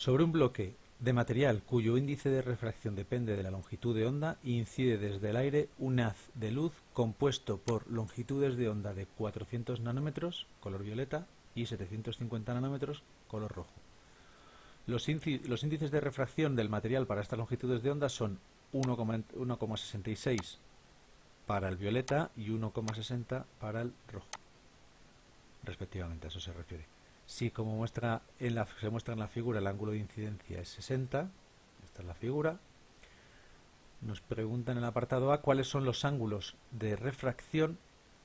Sobre un bloque de material cuyo índice de refracción depende de la longitud de onda, incide desde el aire un haz de luz compuesto por longitudes de onda de 400 nanómetros, color violeta, y 750 nanómetros, color rojo. Los índices de refracción del material para estas longitudes de onda son 1,66 para el violeta y 1,60 para el rojo, respectivamente, a eso se refiere. Si, como se muestra en la figura, el ángulo de incidencia es 60, esta es la figura, nos preguntan en el apartado A cuáles son los ángulos de refracción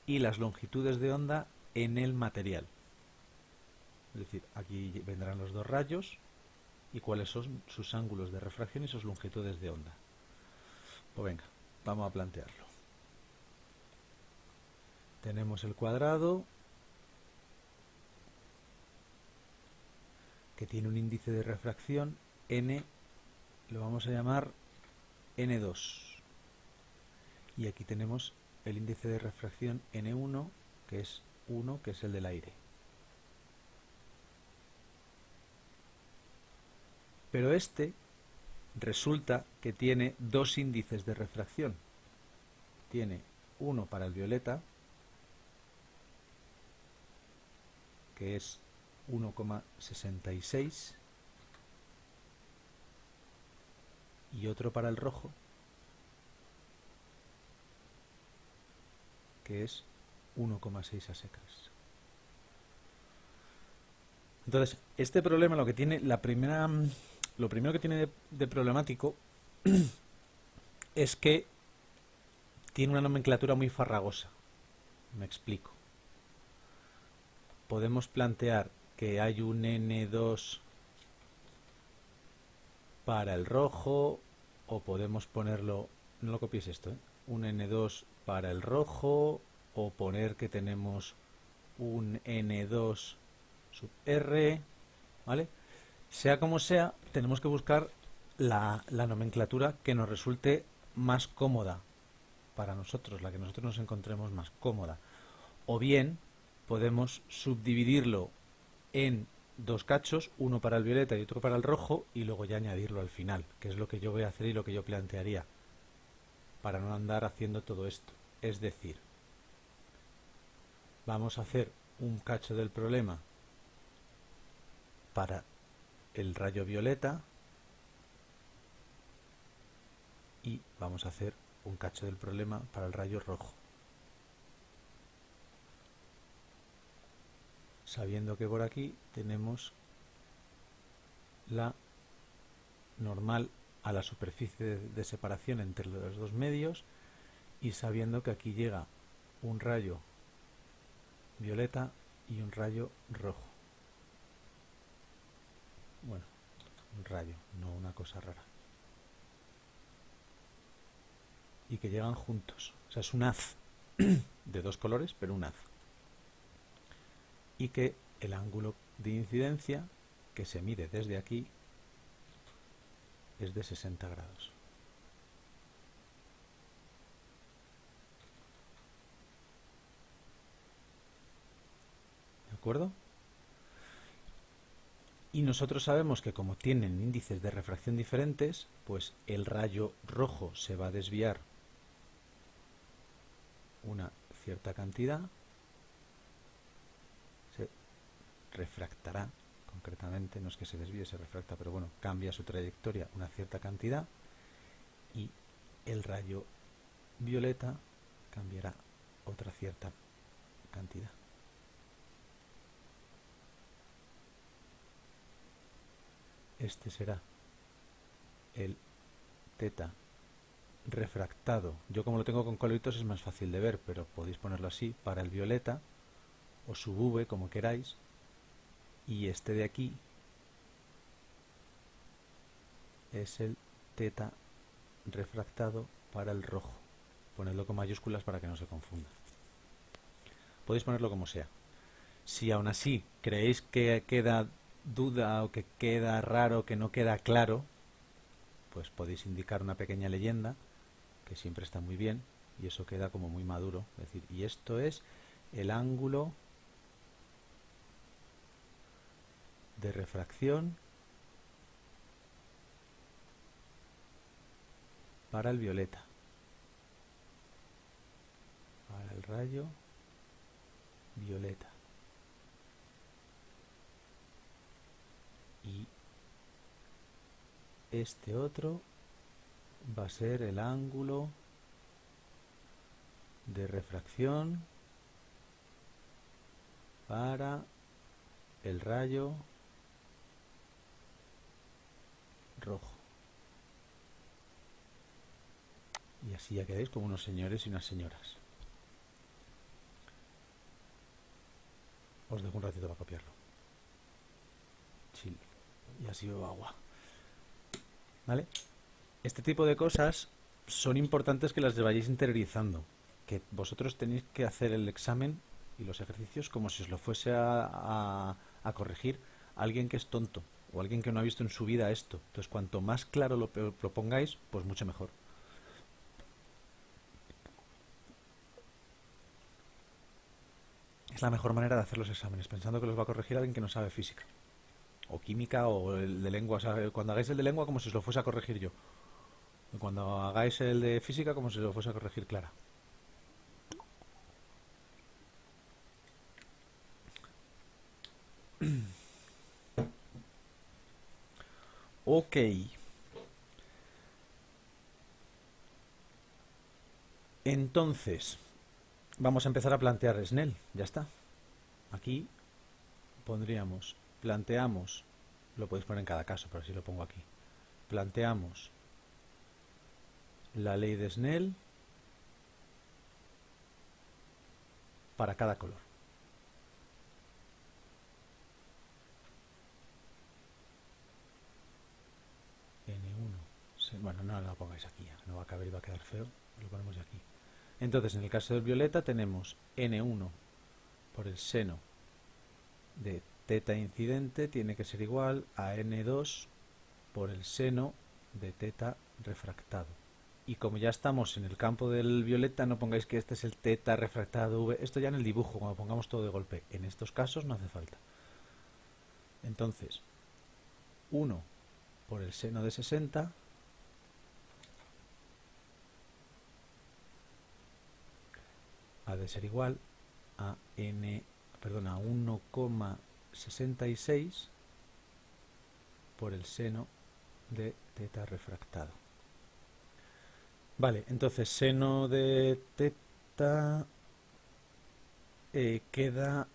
y las longitudes de onda en el material. Es decir, aquí vendrán los dos rayos y cuáles son sus ángulos de refracción y sus longitudes de onda. Pues venga, vamos a plantearlo. Tenemos el cuadrado que tiene un índice de refracción n, lo vamos a llamar n2, y aquí tenemos el índice de refracción n1, que es 1, que es el del aire. Pero este resulta que tiene dos índices de refracción. Tiene uno para el violeta, que es 1,66, y otro para el rojo, que es 1,6 a secas. Entonces, este problema lo primero que tiene de problemático es que tiene una nomenclatura muy farragosa. Me explico. Podemos plantear que hay un N2 para el rojo, o podemos ponerlo, no lo copies esto, un N2 para el rojo, o poner que tenemos un N2 sub R, ¿vale? Sea como sea, tenemos que buscar la nomenclatura que nos resulte más cómoda para nosotros, la que nosotros nos encontremos más cómoda. O bien podemos subdividirlo en dos cachos, uno para el violeta y otro para el rojo, y luego ya añadirlo al final, que es lo que yo voy a hacer y lo que yo plantearía, para no andar haciendo todo esto. Es decir, vamos a hacer un cacho del problema para el rayo violeta y vamos a hacer un cacho del problema para el rayo rojo, sabiendo que por aquí tenemos la normal a la superficie de separación entre los dos medios, y sabiendo que aquí llega un rayo violeta y un rayo rojo. Bueno, un rayo, no una cosa rara. Y que llegan juntos. O sea, es un haz de dos colores, pero un haz. Y que el ángulo de incidencia que se mide desde aquí es de 60 grados. ¿De acuerdo? Y nosotros sabemos que como tienen índices de refracción diferentes, pues el rayo rojo se va a desviar una cierta cantidad, se refractará concretamente, no es que se desvíe, se refracta, pero bueno, cambia su trayectoria una cierta cantidad, y el rayo violeta cambiará otra cierta cantidad. Este será el teta refractado. Yo, como lo tengo con coloritos, es más fácil de ver, pero podéis ponerlo así para el violeta, o sub V, como queráis, y este de aquí es el teta refractado para el rojo. Ponedlo con mayúsculas para que no se confunda. Podéis ponerlo como sea. Si aún así creéis que queda duda o que queda raro, que no queda claro, pues podéis indicar una pequeña leyenda, que siempre está muy bien, y eso queda como muy maduro. Es decir, y esto es el ángulo de refracción para el violeta. Para el rayo violeta. Y este otro va a ser el ángulo de refracción para el rayo rojo. Y así ya quedáis como unos señores y unas señoras. Os dejo un ratito para copiarlo. Chill. Y así bebo agua. ¿Vale? Este tipo de cosas son importantes que las vayáis interiorizando. Que vosotros tenéis que hacer el examen y los ejercicios como si os lo fuese a corregir alguien que es tonto o alguien que no ha visto en su vida esto. Entonces, cuanto más claro lo pongáis, pues mucho mejor. Es la mejor manera de hacer los exámenes, pensando que los va a corregir alguien que no sabe física o química o el de lengua. O sea, cuando hagáis el de lengua, como si os lo fuese a corregir yo. Y cuando hagáis el de física, como si os lo fuese a corregir Clara. Ok. Entonces, vamos a empezar a plantear Snell. Ya está. Aquí pondríamos, planteamos, lo podéis poner en cada caso, pero así lo pongo aquí. Planteamos la ley de Snell para cada color. N1. Bueno, no lo pongáis aquí, ya, no va a caber y va a quedar feo. Lo ponemos aquí. Entonces, en el caso del violeta tenemos N1 por el seno de teta incidente tiene que ser igual a N2 por el seno de teta refractado. Y como ya estamos en el campo del violeta, no pongáis que este es el teta refractado V. Esto ya en el dibujo, cuando pongamos todo de golpe. En estos casos no hace falta. Entonces, 1 por el seno de 60 ha de ser igual a 1,66 por el seno de teta refractado. Vale, entonces seno de teta queda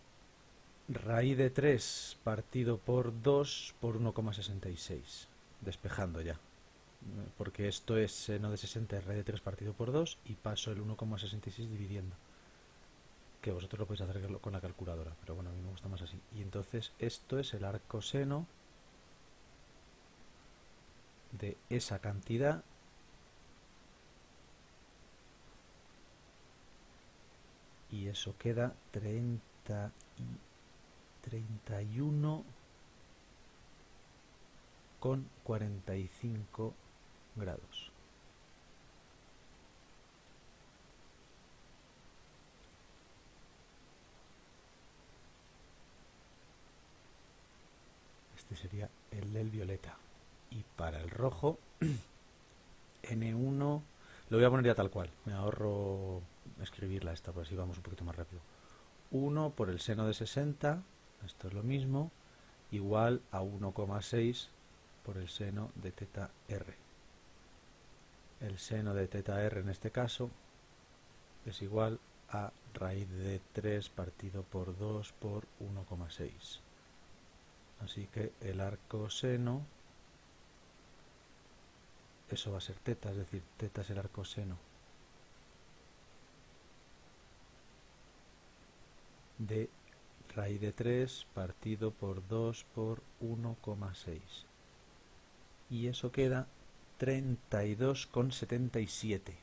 raíz de 3 partido por 2 por 1,66. Despejando ya. Porque esto es seno de 60 es raíz de 3 partido por 2 y paso el 1,66 dividiendo. Que vosotros lo podéis hacer con la calculadora, pero bueno, a mí me gusta más así. Y entonces esto es el arcoseno de esa cantidad y eso queda 31,45 grados. Este sería el del violeta. Y para el rojo, N1, lo voy a poner ya tal cual, me ahorro escribirla esta, por así vamos un poquito más rápido. 1 por el seno de 60, esto es lo mismo, igual a 1,6 por el seno de teta R. El seno de teta R en este caso es igual a raíz de 3 partido por 2 por 1,6. Así que el arcoseno, eso va a ser teta, es decir, teta es el arcoseno de raíz de 3 partido por 2 por 1,6. Y eso queda 32,77.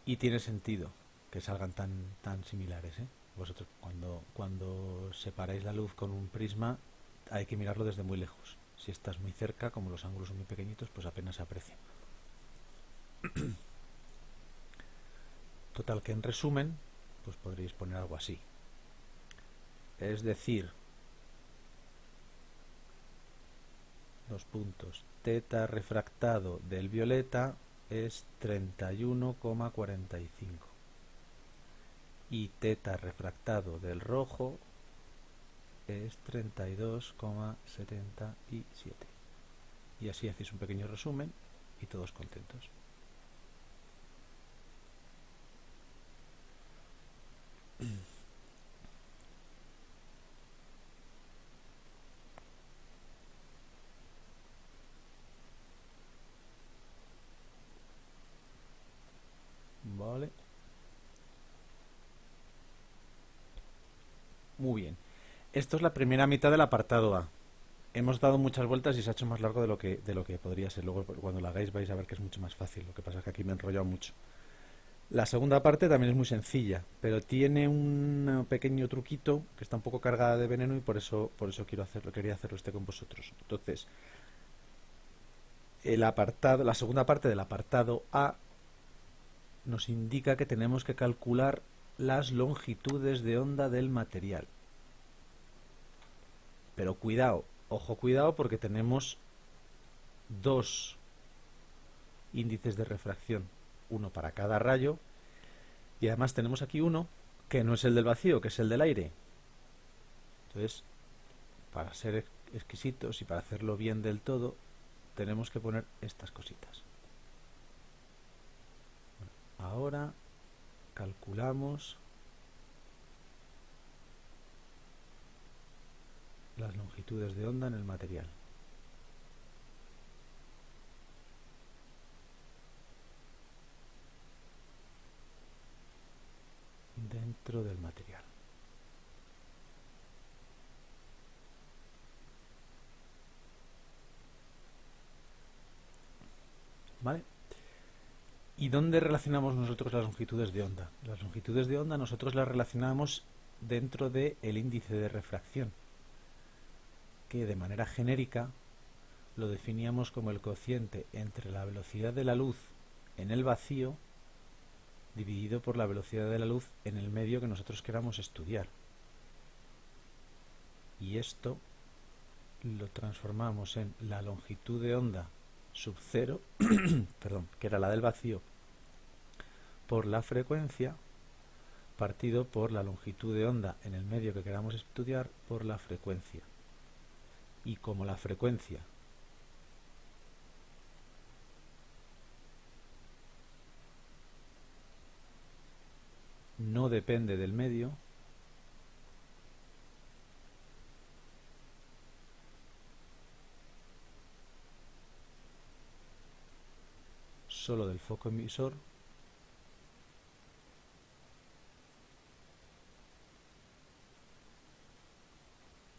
Y tiene sentido que salgan tan similares, ¿eh? Vosotros cuando separáis la luz con un prisma hay que mirarlo desde muy lejos. Si estás muy cerca, como los ángulos son muy pequeñitos, pues apenas se aprecia. Total que en resumen, pues podréis poner algo así. Es decir, dos puntos, teta refractado del violeta es 31,45 y teta refractado del rojo es 32,77. Y así hacéis un pequeño resumen y todos contentos. Vale. Muy bien. Esto es la primera mitad del apartado A. Hemos dado muchas vueltas y se ha hecho más largo de lo que podría ser. Luego cuando lo hagáis vais a ver que es mucho más fácil. Lo que pasa es que aquí me he enrollado mucho. La segunda parte también es muy sencilla, pero tiene un pequeño truquito que está un poco cargada de veneno y por eso quería hacerlo con vosotros. Entonces, la segunda parte del apartado A nos indica que tenemos que calcular las longitudes de onda del material. Pero cuidado, ojo cuidado porque tenemos dos índices de refracción, uno para cada rayo, y además tenemos aquí uno que no es el del vacío, que es el del aire. Entonces, para ser exquisitos y para hacerlo bien del todo, tenemos que poner estas cositas. Ahora calculamos las longitudes de onda en el material. Dentro del material. ¿Vale? ¿Y dónde relacionamos nosotros las longitudes de onda? Las longitudes de onda nosotros las relacionamos dentro del índice de refracción, que de manera genérica lo definíamos como el cociente entre la velocidad de la luz en el vacío dividido por la velocidad de la luz en el medio que nosotros queramos estudiar. Y esto lo transformamos en la longitud de onda sub 0, perdón, que era la del vacío, por la frecuencia, partido por la longitud de onda en el medio que queramos estudiar por la frecuencia. Y como la frecuencia no depende del medio, solo del foco emisor,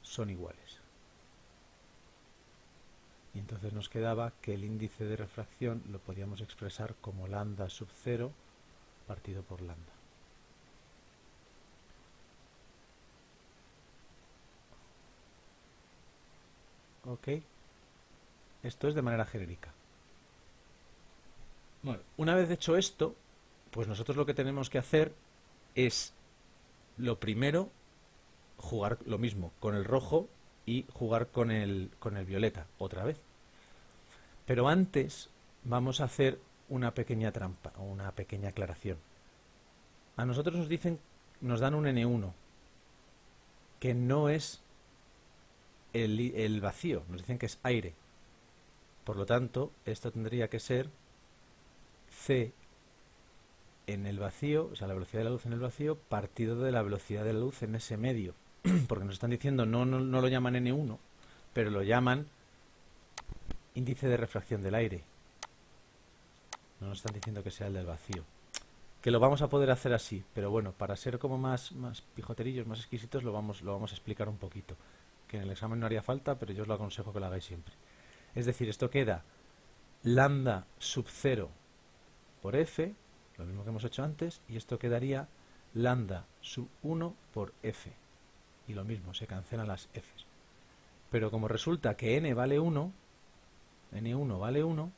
son iguales. Y entonces nos quedaba que el índice de refracción lo podíamos expresar como lambda sub 0 partido por lambda. ¿Ok? Esto es de manera genérica. Bueno, una vez hecho esto, pues nosotros lo que tenemos que hacer es, lo primero, jugar lo mismo con el rojo y jugar con el violeta, otra vez. Pero antes vamos a hacer una pequeña trampa, o una pequeña aclaración. A nosotros nos dan un N1, que no es el vacío, nos dicen que es aire. Por lo tanto, esto tendría que ser C en el vacío, o sea, la velocidad de la luz en el vacío, partido de la velocidad de la luz en ese medio. Porque nos están diciendo, no lo llaman N1, pero lo llaman índice de refracción del aire. No nos están diciendo que sea el del vacío. Que lo vamos a poder hacer así, pero bueno, para ser como más pijoterillos, más exquisitos, lo vamos a explicar un poquito. Que en el examen no haría falta, pero yo os lo aconsejo que lo hagáis siempre. Es decir, esto queda lambda sub 0 por F, lo mismo que hemos hecho antes, y esto quedaría lambda sub 1 por F. Y lo mismo, se cancelan las Fs. Pero como resulta que N vale 1, N1 vale 1,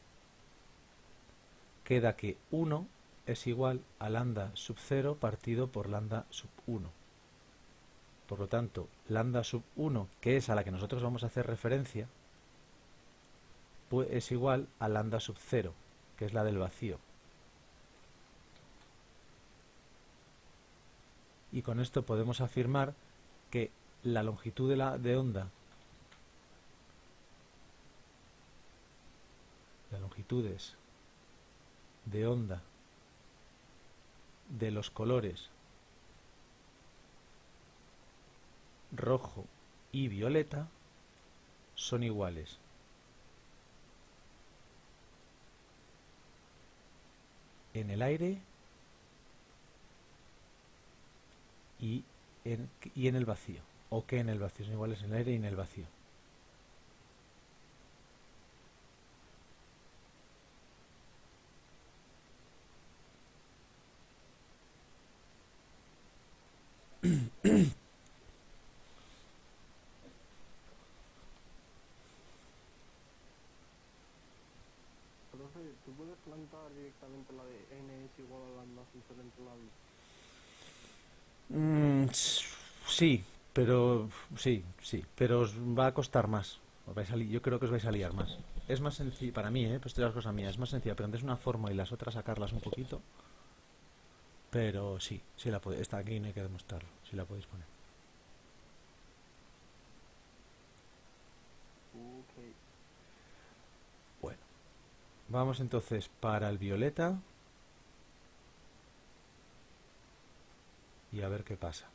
queda que 1 es igual a lambda sub 0 partido por lambda sub 1. Por lo tanto, lambda sub 1, que es a la que nosotros vamos a hacer referencia, es igual a lambda sub 0, que es la del vacío. Y con esto podemos afirmar que la longitud de onda, las longitudes de onda de los colores rojo y violeta son iguales. En el aire y en el vacío, o que en el vacío son iguales en el aire y en el vacío. Entonces, ¿tú puedes plantar directamente la de n es igual a lambda sub 0 entre la Sí, pero pero os va a costar más. Yo creo que os vais a liar más. Es más sencillo, para mí, pues esto es una cosa mía, es más sencillo aprender una forma y las otras sacarlas un poquito. Pero sí la podéis, está aquí, no hay que demostrarlo, sí la podéis poner. Ok. Bueno, vamos entonces para el violeta y a ver qué pasa.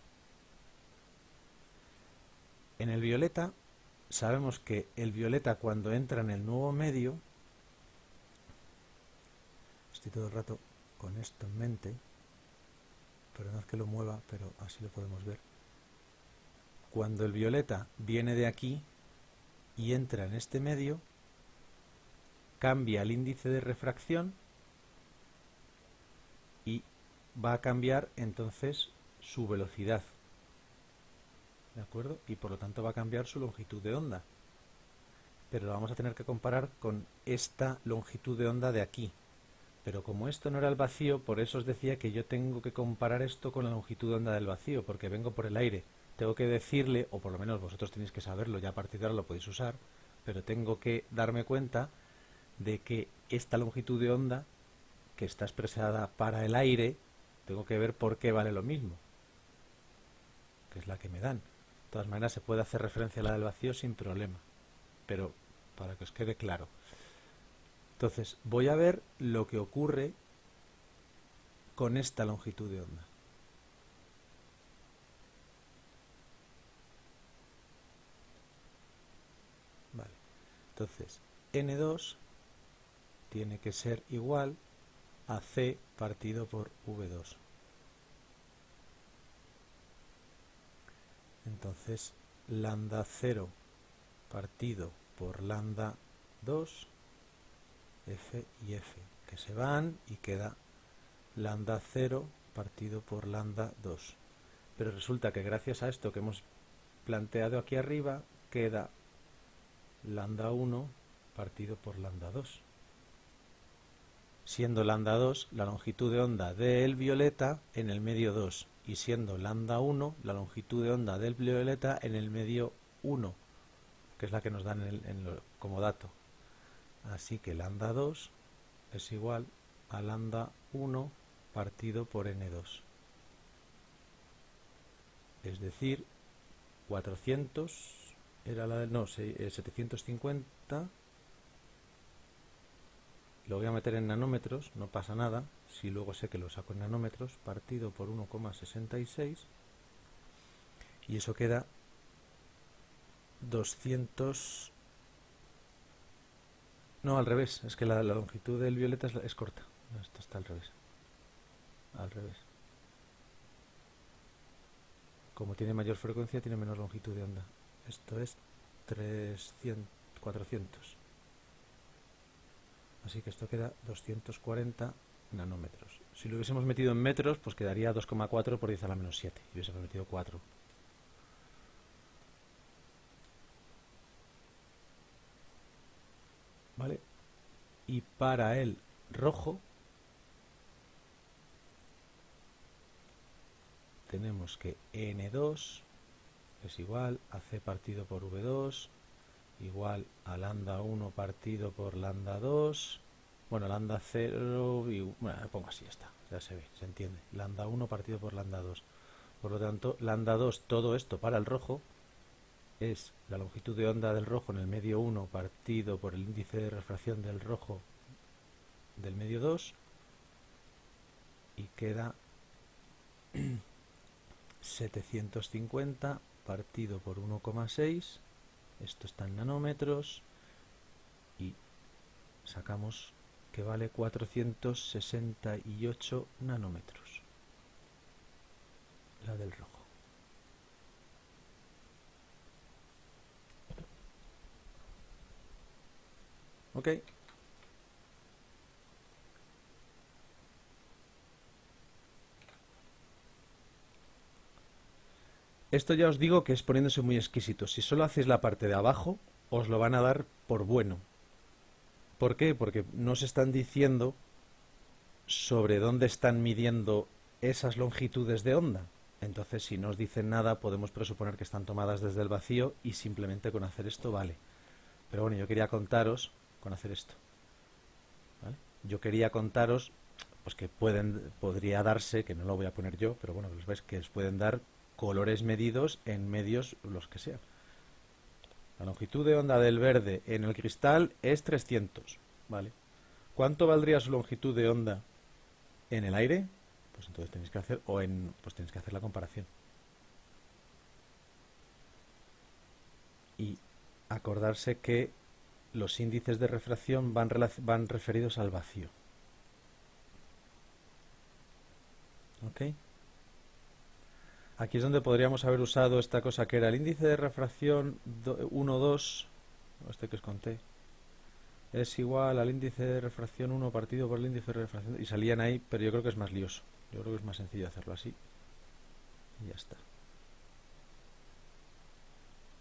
En el violeta sabemos que el violeta cuando entra en el nuevo medio, estoy todo el rato con esto en mente, perdonad que lo mueva, pero así lo podemos ver. Cuando el violeta viene de aquí y entra en este medio, cambia el índice de refracción y va a cambiar entonces su velocidad, ¿de acuerdo? Y por lo tanto va a cambiar su longitud de onda. Pero lo vamos a tener que comparar con esta longitud de onda de aquí. Pero como esto no era el vacío, por eso os decía que yo tengo que comparar esto con la longitud de onda del vacío, porque vengo por el aire. Tengo que decirle, o por lo menos vosotros tenéis que saberlo, ya a partir de ahora lo podéis usar, pero tengo que darme cuenta de que esta longitud de onda, que está expresada para el aire, tengo que ver por qué vale lo mismo, que es la que me dan. De todas maneras se puede hacer referencia a la del vacío sin problema, pero para que os quede claro. Entonces voy a ver lo que ocurre con esta longitud de onda. Vale. Entonces N2 tiene que ser igual a C partido por V2. Entonces lambda 0 partido por lambda 2, F y F, que se van y queda lambda 0 partido por lambda 2. Pero resulta que gracias a esto que hemos planteado aquí arriba, queda lambda 1 partido por lambda 2. Siendo lambda 2 la longitud de onda del violeta en el medio 2 y siendo lambda 1 la longitud de onda del violeta en el medio 1, que es la que nos dan como dato. Así que lambda 2 es igual a lambda 1 partido por n2. Es decir, 400 era la no, 750. Lo voy a meter en nanómetros, no pasa nada, si luego sé que lo saco en nanómetros, partido por 1,66 y eso queda 200. No, al revés, es que la longitud del violeta es corta. Esto está al revés. Al revés. Como tiene mayor frecuencia, tiene menor longitud de onda. Esto es 400. Así que esto queda 240 nanómetros. Si lo hubiésemos metido en metros, pues quedaría 2,4 por 10 a la menos 7. Y hubiésemos metido 4. ¿Vale? Y para el rojo tenemos que N2 es igual a C partido por V2 igual a lambda 1 partido por lambda 2. Bueno, lambda 0 y... Bueno, lo pongo así, ya está. Ya se ve, se entiende. Lambda 1 partido por lambda 2. Por lo tanto, lambda 2, todo esto para el rojo, es la longitud de onda del rojo en el medio 1 partido por el índice de refracción del rojo del medio 2 y queda 750 partido por 1,6, esto está en nanómetros y sacamos que vale 468 nanómetros la del rojo. Ok. Esto ya os digo que es poniéndose muy exquisito. Si solo hacéis la parte de abajo, os lo van a dar por bueno. ¿Por qué? Porque no os están diciendo sobre dónde están midiendo esas longitudes de onda. Entonces, si no os dicen nada, podemos presuponer que están tomadas desde el vacío y simplemente con hacer esto vale. Pero bueno, yo quería contaros con hacer esto. ¿Vale? Yo quería contaros pues que podría darse, que no lo voy a poner yo, pero bueno, veis que os pueden dar colores medidos en medios los que sean. La longitud de onda del verde en el cristal es 300, ¿vale? ¿Cuánto valdría su longitud de onda en el aire? Pues entonces tenéis que hacer, pues tenéis que hacer la comparación. Y acordarse que los índices de refracción van referidos al vacío. ¿Ok? Aquí es donde podríamos haber usado esta cosa que era el índice de refracción 1, 2, este que os conté, es igual al índice de refracción 1 partido por el índice de refracción, y salían ahí, pero yo creo que es más lioso. Yo creo que es más sencillo hacerlo así. Y ya está.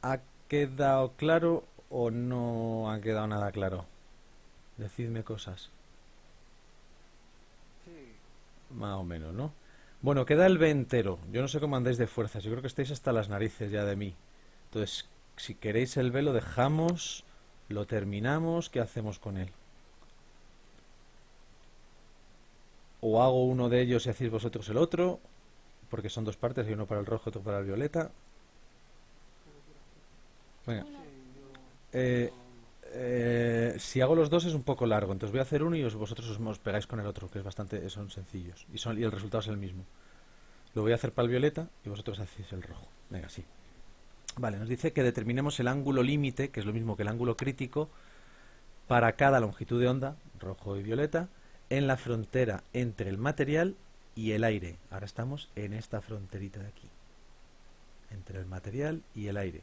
¿Ha quedado claro o no ha quedado nada claro? Decidme cosas. Sí, Más o menos, ¿no? Bueno, queda el B entero. Yo no sé cómo andáis de fuerzas. Yo creo que estáis hasta las narices ya de mí. Entonces, si queréis el B lo dejamos, lo terminamos, ¿qué hacemos con él? O hago uno de ellos y hacéis vosotros el otro, porque son dos partes, hay uno para el rojo y otro para el violeta. como quieras tú. Venga. Sí, yo Eh, hago uno. si hago los dos es un poco largo, entonces voy a hacer uno y vosotros os pegáis con el otro, que es bastante, son sencillos y el resultado es el mismo. Lo voy a hacer para el violeta y vosotros hacéis el rojo. Venga, sí. Vale, nos dice que determinemos el ángulo límite, que es lo mismo que el ángulo crítico, para cada longitud de onda, rojo y violeta, en la frontera entre el material y el aire. Ahora estamos en esta fronterita de aquí, entre el material y el aire.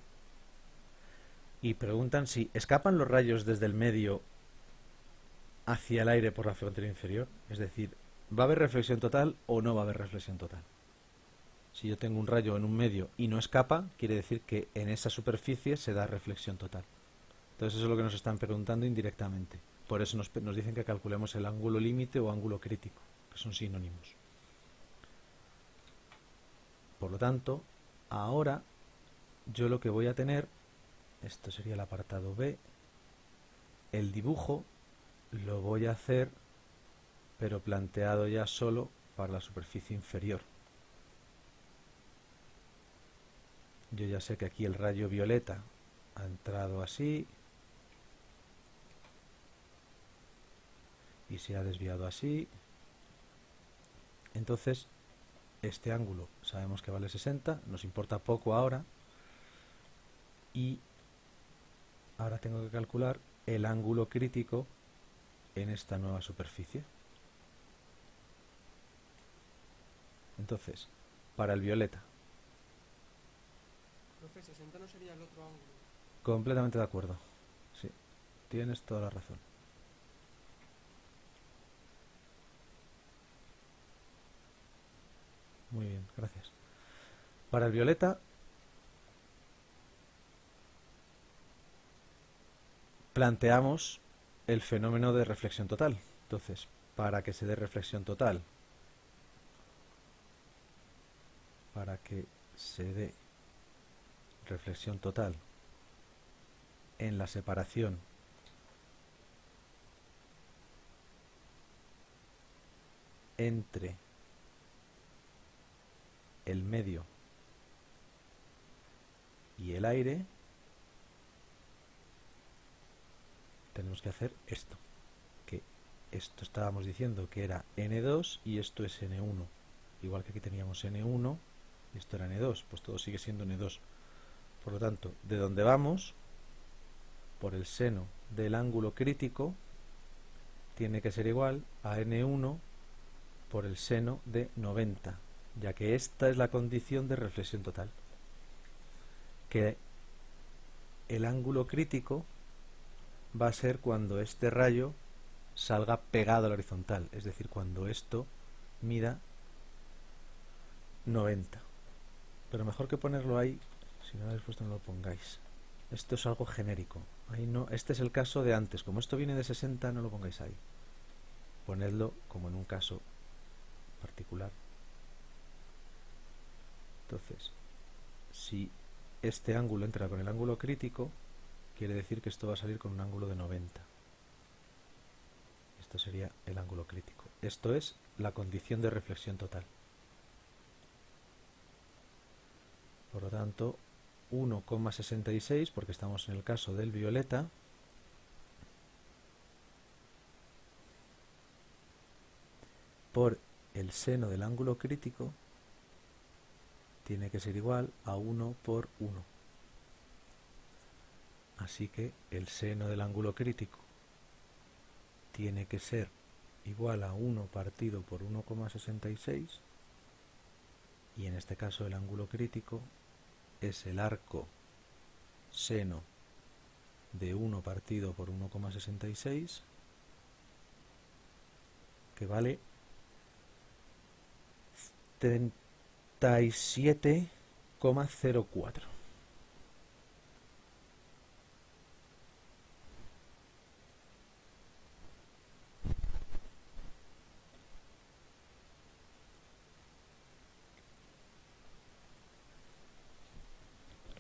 Y preguntan si escapan los rayos desde el medio hacia el aire por la frontera inferior. Es decir, ¿va a haber reflexión total o no va a haber reflexión total? Si yo tengo un rayo en un medio y no escapa, quiere decir que en esa superficie se da reflexión total. Entonces eso es lo que nos están preguntando indirectamente. Por eso nos dicen que calculemos el ángulo límite o ángulo crítico, que son sinónimos. Por lo tanto, ahora yo lo que voy a tener, esto sería el apartado B, el dibujo lo voy a hacer, pero planteado ya solo para la superficie inferior. Yo ya sé que aquí el rayo violeta ha entrado así y se ha desviado así. Entonces, este ángulo sabemos que vale 60, nos importa poco ahora. Y ahora tengo que calcular el ángulo crítico en esta nueva superficie. Entonces, para el violeta, Profe, 60 no sería el otro ángulo. completamente de acuerdo. Sí, tienes toda la razón. Muy bien, gracias. Para el violeta, planteamos el fenómeno de reflexión total. Entonces, para que se dé reflexión total, para que se dé reflexión total en la separación entre el medio y el aire, tenemos que hacer esto, que esto estábamos diciendo que era N2 y esto es N1, igual que aquí teníamos N1 y esto era N2, pues todo sigue siendo N2. Por lo tanto, de donde vamos, por el seno del ángulo crítico, tiene que ser igual a N1 por el seno de 90, ya que esta es la condición de reflexión total. Que el ángulo crítico va a ser cuando este rayo salga pegado al horizontal, es decir, cuando esto mida 90. Pero mejor que ponerlo ahí, si no lo habéis puesto no lo pongáis. Esto es algo genérico. Ahí no, este es el caso de antes. Como esto viene de 60, no lo pongáis ahí. Ponedlo como en un caso particular. Entonces, si este ángulo entra con el ángulo crítico, quiere decir que esto va a salir con un ángulo de 90. Esto sería el ángulo crítico. Esto es la condición de reflexión total. Por lo tanto, 1,66, porque estamos en el caso del violeta, por el seno del ángulo crítico tiene que ser igual a 1 por 1. Así que el seno del ángulo crítico tiene que ser igual a 1 partido por 1,66, y en este caso el ángulo crítico es el arco seno de 1 partido por 1,66, que vale 37,04.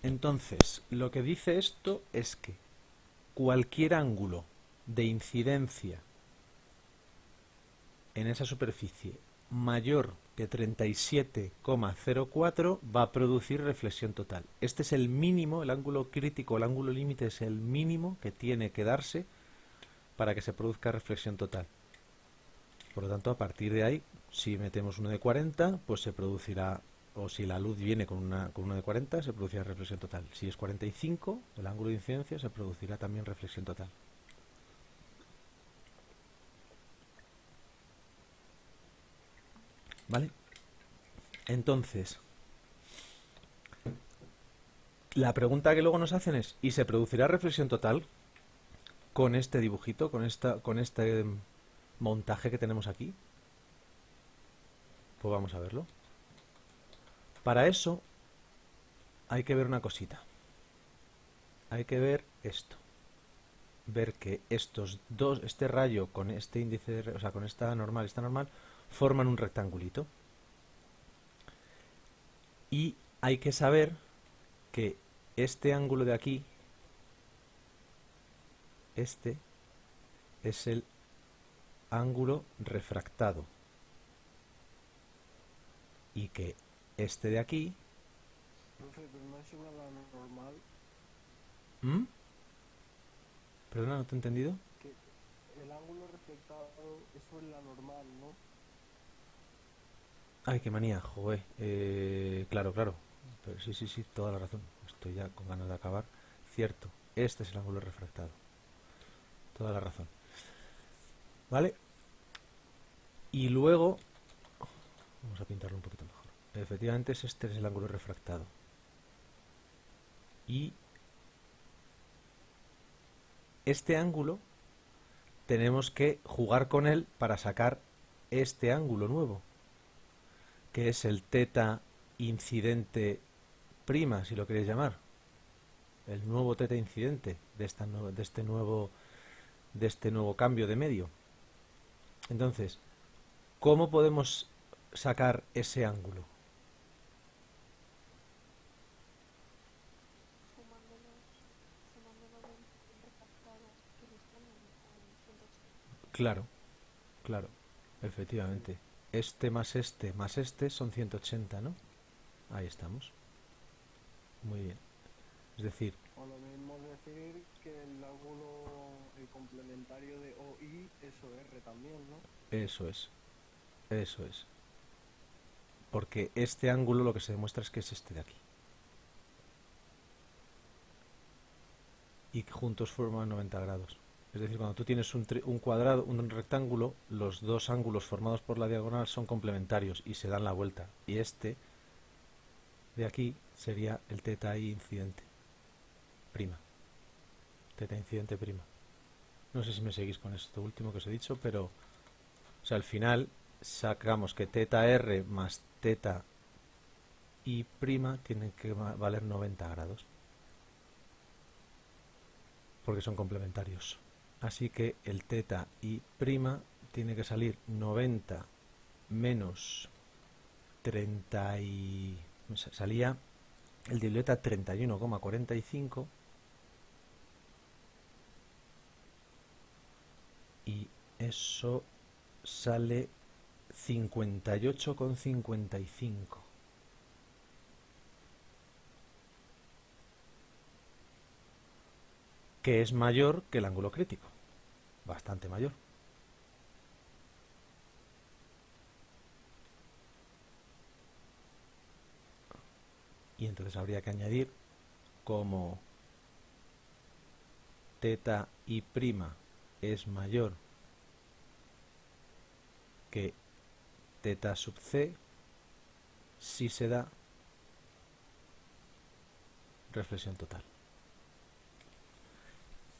Entonces, lo que dice esto es que cualquier ángulo de incidencia en esa superficie mayor que 37,04 va a producir reflexión total. Este es el mínimo, el ángulo crítico, el ángulo límite es el mínimo que tiene que darse para que se produzca reflexión total. Por lo tanto, a partir de ahí, si metemos uno de 40, pues se producirá, o si la luz viene con uno de 40, se producirá reflexión total. Si es 45, el ángulo de incidencia, se producirá también reflexión total. ¿Vale? Entonces, la pregunta que luego nos hacen es, ¿y se producirá reflexión total con este dibujito, con este montaje que tenemos aquí? Pues vamos a verlo. Para eso hay que ver una cosita. Hay que ver esto. Ver que estos dos, este rayo con este índice, o sea, con esta normal, forman un rectangulito. Y hay que saber que este ángulo de aquí, este es el ángulo refractado. Y que este de aquí... Profe, pero no es igual a la normal. ¿Perdona, no te he entendido? Que el ángulo reflectado es sobre la normal, ¿no? Ay, qué manía, joder. Claro. Pero sí, toda la razón. Estoy ya con ganas de acabar. Cierto, este es el ángulo refractado. Toda la razón. ¿Vale? Y luego... Vamos a pintarlo un poquito mejor. Efectivamente, este es el ángulo refractado. Y este ángulo tenemos que jugar con él para sacar este ángulo nuevo, que es el teta incidente prima, si lo queréis llamar. El nuevo teta incidente de este nuevo cambio de medio. Entonces, ¿cómo podemos sacar ese ángulo? Claro, claro, efectivamente. Este más este son 180, ¿no? Ahí estamos. Muy bien. Es decir, O lo mismo decir que el ángulo el complementario de OI es OR también, ¿no? eso es, eso es. Porque este ángulo lo que se demuestra es que es este de aquí. Y que juntos forman 90 grados. Es decir, cuando tú tienes un cuadrado, un rectángulo, los dos ángulos formados por la diagonal son complementarios y se dan la vuelta. Y este de aquí sería el teta i incidente prima. Teta incidente prima. No sé si me seguís con esto último que os he dicho, pero o sea, al final sacamos que teta r más teta i prima tiene que valer 90 grados, porque son complementarios. Así que el teta i prima tiene que salir 90 menos 30 y... salía el de violeta 31,45 y eso sale 58,55, que es mayor que el ángulo crítico, bastante mayor. Y entonces habría que añadir como teta i prima es mayor que teta sub c si se da reflexión total.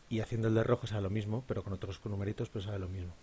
Y haciendo el de rojo sale lo mismo, pero con otros numeritos pues sale lo mismo.